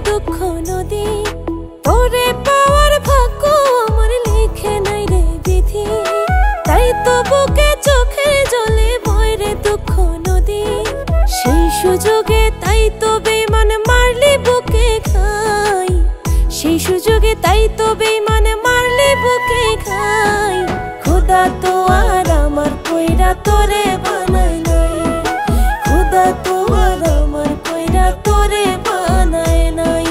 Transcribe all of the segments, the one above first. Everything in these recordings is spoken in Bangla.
দুঃখ নদী তোরে পাওয়ার ভাগ্য আমার লিখে নাই রে বিধি তাই তো বুকে চোখের জলে বয় রে দুঃখ নদী সেই সুযোগে তাই তো বেঈমান মারলি বুকে খাই সেই সুযোগে তাই তো বেঈমান মারলি বুকে খাই খোদা তো আর আমার কইরা তোরে বানায় নাই খোদা তো আর আমার কইরা তোরে বানায় নাই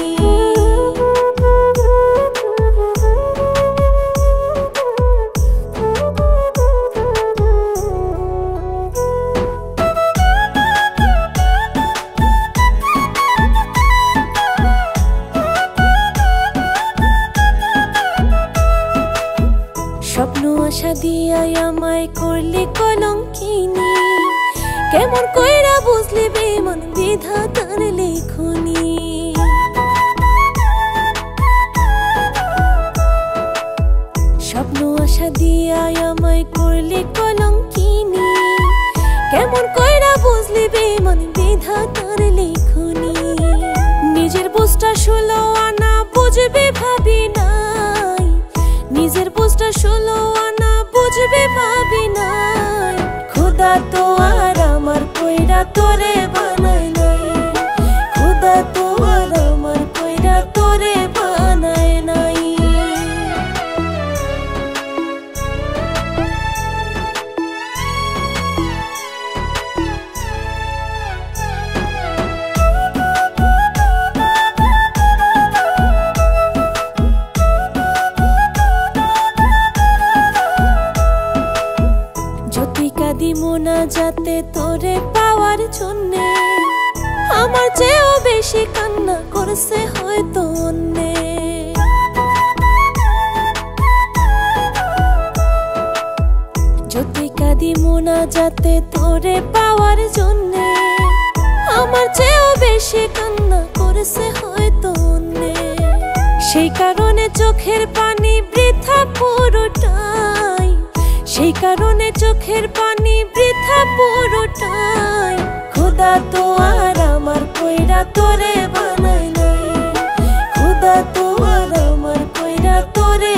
স্বপ্ন আশা দিয়াই আমায় করলি কলঙ্কিনী কেমন কইরা বুঝলি বেঈমান বিধাতার লেখনী স্বপ্ন আশা দিয়াই আমায় করলি কলঙ্কিনী কেমন কইরা বুঝলি বেঈমান বিধাতার লেখনী নিজের বুঝটা 16 আনা বুঝবে ভাবি নাই নিজের বুঝটা 16 আনা বুঝবে ভাবি নাই খোদা তো আর আমার কইরা তোরে বানায় নাই খোদা তো আর আমার কইরা তোরে বানায় নাই কাঁদি মোনাজাতে তোরে পাওয়ার জন্যে আমার চেয়েও বেশি কান্না করছে হয়তো অন্যে যদি কাঁদি মোনাজাতে তোরে পাওয়ার জন্যে আমার চেয়েও বেশি কান্না করছে হয়তো অন্যে সেই কারণে চোখের পানি বৃথা পুরোটাই সেই কারণে চোখের পানি বৃথা পুরোটাই খোদা তো আর আমার কইরা তোরে বানায় নাই খোদা তো আর আমার কইরা তোরে